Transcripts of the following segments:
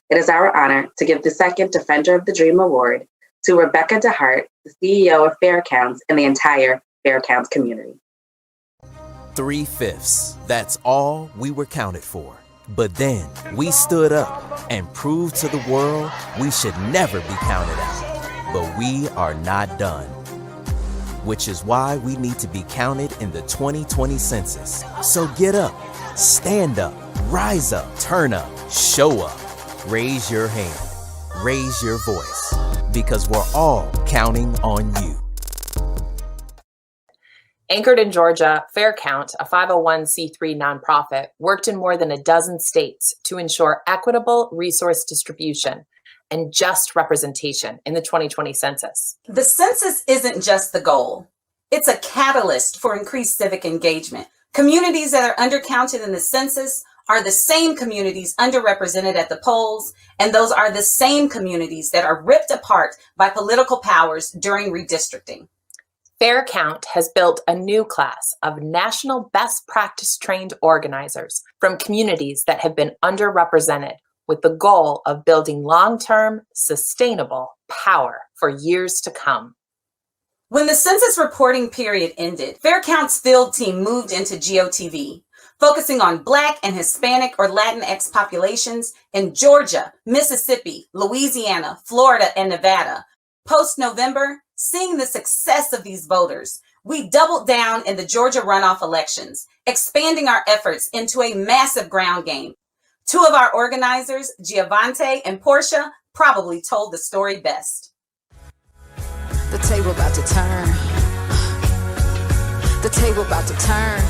it is our honor to give the second Defender of the Dream Award to Rebecca DeHart, the CEO of Fair Counts and the entire Fair Counts community. 3/5, that's all we were counted for. But then we stood up and proved to the world we should never be counted out. But we are not done. Which is why we need to be counted in the 2020 census. So get up, stand up, rise up, turn up, show up, raise your hand, raise your voice, because we're all counting on you. Anchored in Georgia, Fair Count, a 501c3 nonprofit, worked in more than a dozen states to ensure equitable resource distribution and just representation in the 2020 census. The census isn't just the goal. It's a catalyst for increased civic engagement. Communities that are undercounted in the census are the same communities underrepresented at the polls, and those are the same communities that are ripped apart by political powers during redistricting. Fair Count has built a new class of national best practice trained organizers from communities that have been underrepresented, with the goal of building long-term, sustainable power for years to come. When the census reporting period ended, Fair Count's field team moved into GOTV, focusing on Black and Hispanic or Latinx populations in Georgia, Mississippi, Louisiana, Florida, and Nevada. Post-November, seeing the success of these voters, we doubled down in the Georgia runoff elections, expanding our efforts into a massive ground game. Two of our organizers, Giovante and Portia, probably told the story best. The table about to turn. The table about to turn.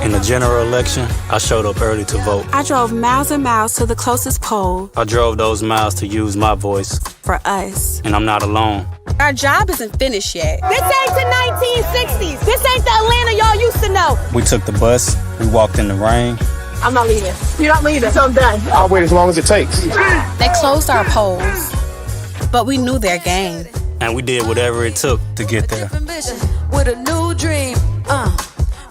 In the general election, I showed up early to vote. I drove miles and miles to the closest poll. I drove those miles to use my voice. For us. And I'm not alone. Our job isn't finished yet. This ain't the 1960s. This ain't the Atlanta y'all used to know. We took the bus. We walked in the rain. I'm not leaving. You're not leaving, so I'm done. I'll wait as long as it takes. They closed our polls, but we knew their game. And we did whatever it took to get there. With a new dream,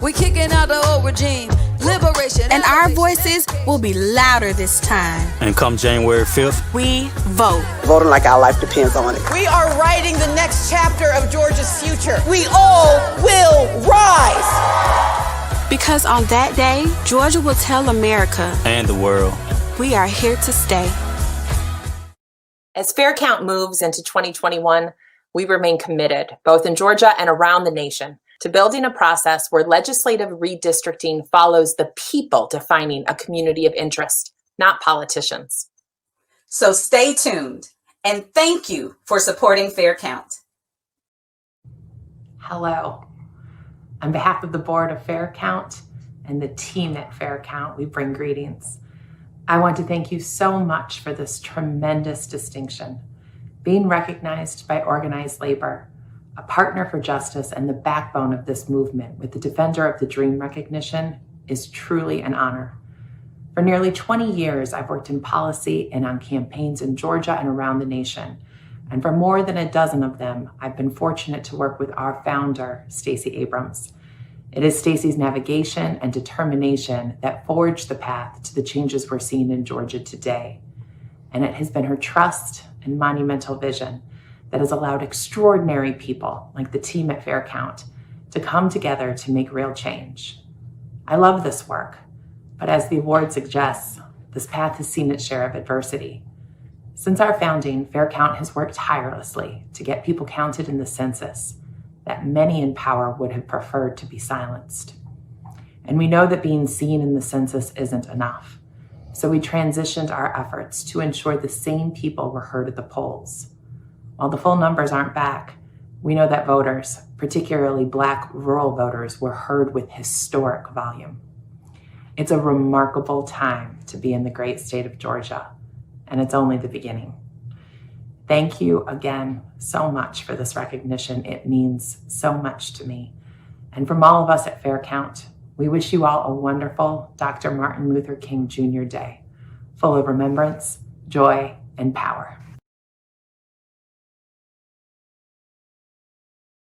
we kicking out the old regime. Liberation. And our voices will be louder this time. And come January 5th, we vote. Voting like our life depends on it. We are writing the next chapter of Georgia's future. We all will rise. Because on that day, Georgia will tell America and the world, we are here to stay. As Fair Count moves into 2021, we remain committed, both in Georgia and around the nation, to building a process where legislative redistricting follows the people defining a community of interest, not politicians. So stay tuned, and thank you for supporting Fair Count. Hello. On behalf of the board of Fair Count and the team at Fair Count, we bring greetings. I want to thank you so much for this tremendous distinction. Being recognized by organized labor, a partner for justice, and the backbone of this movement with the Defender of the Dream recognition is truly an honor. For nearly 20 years, I've worked in policy and on campaigns in Georgia and around the nation. And for more than a dozen of them, I've been fortunate to work with our founder, Stacey Abrams. It is Stacey's navigation and determination that forged the path to the changes we're seeing in Georgia today. And it has been her trust and monumental vision that has allowed extraordinary people like the team at Fair Count to come together to make real change. I love this work, but as the award suggests, this path has seen its share of adversity. Since our founding, Fair Count has worked tirelessly to get people counted in the census that many in power would have preferred to be silenced. And we know that being seen in the census isn't enough. So we transitioned our efforts to ensure the same people were heard at the polls. While the full numbers aren't back, we know that voters, particularly Black rural voters, were heard with historic volume. It's a remarkable time to be in the great state of Georgia, and it's only the beginning. Thank you again so much for this recognition. It means so much to me. And from all of us at Fair Count, we wish you all a wonderful Dr. Martin Luther King Jr. Day, full of remembrance, joy, and power.